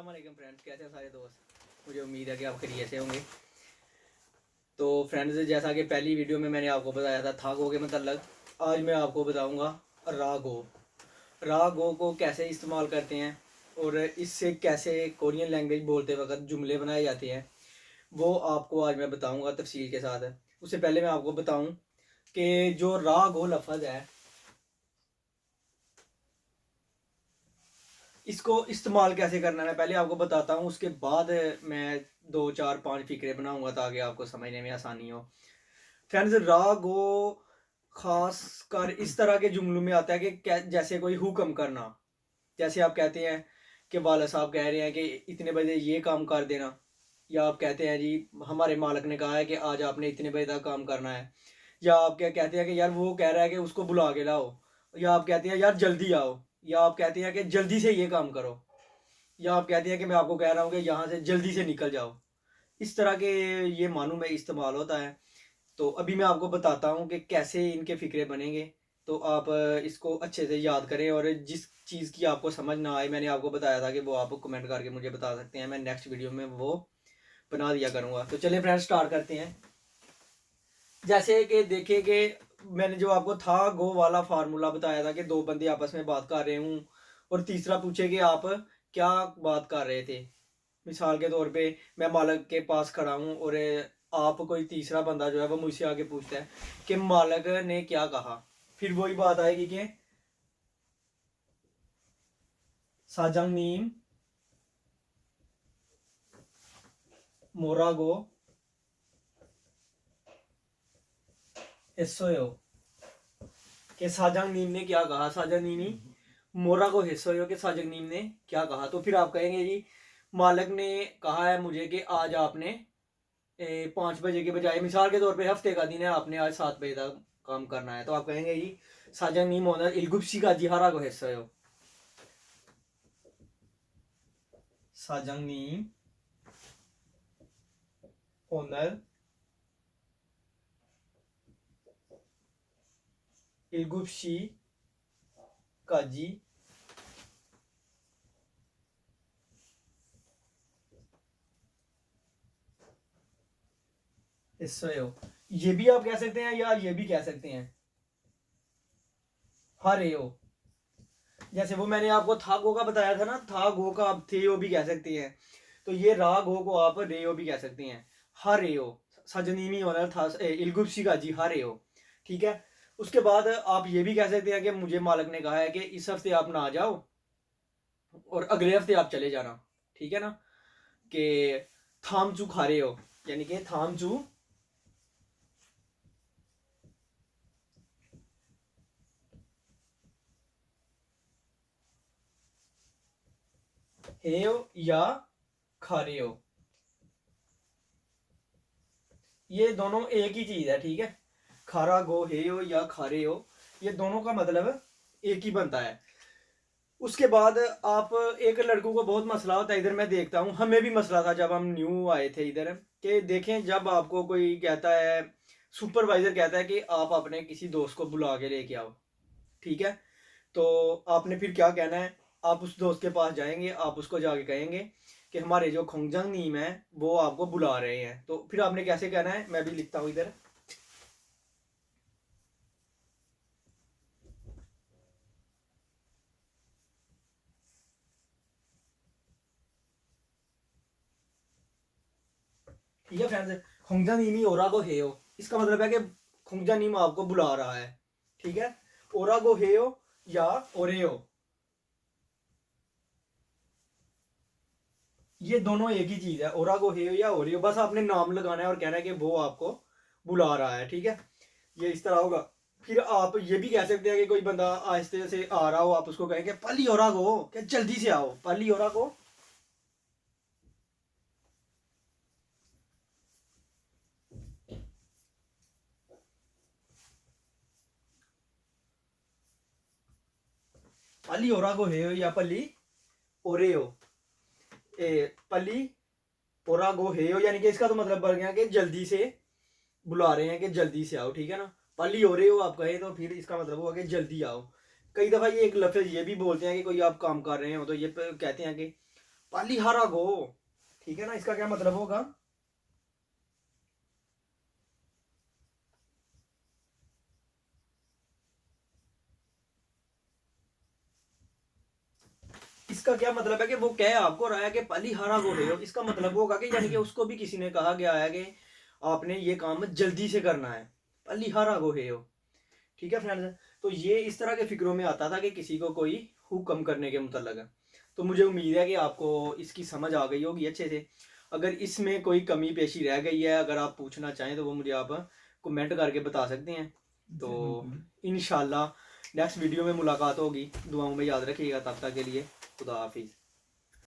अस्सलाम वालेकुम फ्रेंड्स, कैसे हैं सारे दोस्त। मुझे उम्मीद है कि आप खैरियत से होंगे। तो फ्रेंड्स, जैसा कि पहली वीडियो में मैंने आपको बताया था थागो के मतलब, आज मैं आपको बताऊंगा रागो। रागो को कैसे इस्तेमाल करते हैं और इससे कैसे कोरियन लैंग्वेज बोलते वक्त जुमले बनाए जाते हैं, वो आपको आज मैं बताऊंगा तफसील के साथ। उससे पहले मैं आपको बताऊं कि जो रागो लफ्ज़ है, इसको इस्तेमाल कैसे करना है मैं पहले आपको बताता हूँ। उसके बाद मैं 2 4 5 फिक्रे बनाऊंगा ताकि आपको समझने में आसानी हो। फ्रेंड्स, रा गो खास कर इस तरह के जुमलों में आता है कि जैसे कोई हुक्म करना। जैसे आप कहते हैं कि वाला साहब कह रहे हैं कि इतने बजे ये काम कर देना, या आप कहते हैं जी हमारे मालिक ने कहा है कि आज आपने इतने बजे तक काम करना है, या आप क्या कहते हैं कि यार वो कह रहा है कि उसको बुला के लाओ, या आप कहते हैं यार जल्दी आओ, या आप कहते हैं कि जल्दी से ये काम करो, या आप कहते हैं कि मैं आपको कह रहा हूँ कि यहाँ से जल्दी से निकल जाओ। इस तरह के ये मानों में इस्तेमाल होता है। तो अभी मैं आपको बताता हूँ कि कैसे इनके फ़िक्रे बनेंगे। तो आप इसको अच्छे से याद करें, और जिस चीज़ की आपको समझ ना आए, मैंने आपको बताया था कि वो आप कमेंट करके मुझे बता सकते हैं, मैं नेक्स्ट वीडियो में वो बना दिया करूँगा। तो चलिए फ्रेंड्स, स्टार्ट करते हैं। जैसे कि देखिए कि मैंने जो आपको था गो वाला फार्मूला बताया था कि दो बंदे आपस में बात कर रहे हूँ और तीसरा पूछे कि आप क्या बात कर रहे थे। मिसाल के तौर पे मैं मालिक के पास खड़ा हूँ और आप कोई तीसरा बंदा जो है वो मुझसे आके पूछता है कि मालिक ने क्या कहा। फिर वही बात आएगी कि साजंगनीम मोरागो हिस्सोयो, कि साजंगनीम ने क्या कहा, साजंगनीमी मोरा को हिस्सोयो के साजंगनीम ने क्या कहा। तो फिर आप कहेंगे जी मालिक ने कहा है मुझे कि आज आपने 5 बजे के बजाय, मिसाल के तौर पे हफ्ते का दिन है, आपने आज 7 बजे तक काम करना है। तो आप कहेंगे जी साजन नीम ओनर इलगुप्सी का जिहारा को हिस्सा हो। साजन नीम ओनर इलगुप्सी का जी हिस्सा हो। ये भी आप कह सकते हैं या ये भी कह सकते हैं हरे हो। जैसे वो मैंने आपको था गो का बताया था ना, था गो का आप थे हो भी कह सकते हैं। तो ये रा गो को आप रे हो भी कह सकते हैं। हरे हो सजनीमी ओनर था इलगुप्सी का जी हरे हो। ठीक है। उसके बाद आप ये भी कह सकते हैं कि मुझे मालिक ने कहा है कि इस हफ्ते आप ना आ जाओ और अगले हफ्ते आप चले जाना। ठीक है ना, कि थामचू खा रहे हो, यानी कि थामचू हे हो या खा रहे हो, ये दोनों एक ही चीज है। ठीक है, खारा गो हे हो या खारे हो, ये दोनों का मतलब एक ही बनता है। उसके बाद आप एक लड़कों को बहुत मसला होता है, इधर मैं देखता हूँ, हमें भी मसला था जब हम न्यू आए थे इधर, कि देखें जब आपको कोई कहता है, सुपरवाइजर कहता है कि आप अपने किसी दोस्त को बुला के लेके आओ। ठीक है, तो आपने फिर क्या कहना है, आप उस दोस्त के पास जाएंगे, आप उसको जाके कहेंगे कि हमारे जो खोंगजंग नीम है वो आपको बुला रहे हैं। तो फिर आपने कैसे कहना है, मैं भी लिखता हूँ इधर। ठीक है फ्रेंड्स, खोंगजंग नीमी ओरा को हे हो, इसका मतलब है कि खोंगजंग नीम आपको बुला रहा है। ठीक है, ओरा को हे हो या ओरे हो, ये दोनों एक ही चीज है। ओरा को हे हो या ओरे हो, बस आपने नाम लगाना है और कहना है कि वो आपको बुला रहा है। ठीक है, ये इस तरह होगा। फिर आप ये भी कह सकते हैं कि कोई बंदा आहिस्ते से आ रहा हो, आप उसको कहेंगे पली ओरा को, क्या जल्दी से आओ, पली ओरा को। पली ओरा को हे हो या पली ओरे हो, पली ओरा गो हे हो, यानी कि इसका तो मतलब बन गया कि जल्दी से बुला रहे हैं, कि जल्दी से आओ। ठीक है ना, पली हो रहे हो आप कहे तो फिर इसका मतलब हुआ कि जल्दी आओ। कई दफ़ा ये एक लफ्ज़ ये भी बोलते हैं कि कोई आप काम कर रहे हो तो ये कहते हैं कि पालीहारा गो, ठीक है ना। इसका क्या मतलब होगा? इसका क्या मतलब है कि वो कह आपको रहा है कि पालीहारा गो है, इसका मतलब होगा कि यानी कि उसको भी किसी ने कहा गया है कि आपने ये काम जल्दी से करना है, पालीहारा गो है। ठीक है फ्रेंड्स, तो ये इस तरह के फिक्रों में आता था कि किसी को कोई हुक्म करने के मुतल्लक। तो मुझे उम्मीद है कि आपको इसकी समझ आ गई होगी अच्छे से। अगर इसमें कोई कमी पेशी रह गई है, अगर आप पूछना चाहें तो वो मुझे आप कमेंट करके बता सकते हैं। तो इंशाल्लाह नेक्स्ट वीडियो में मुलाकात होगी। दुआओं में याद रखिएगा। तब तक के लिए खुदा हाफिज़।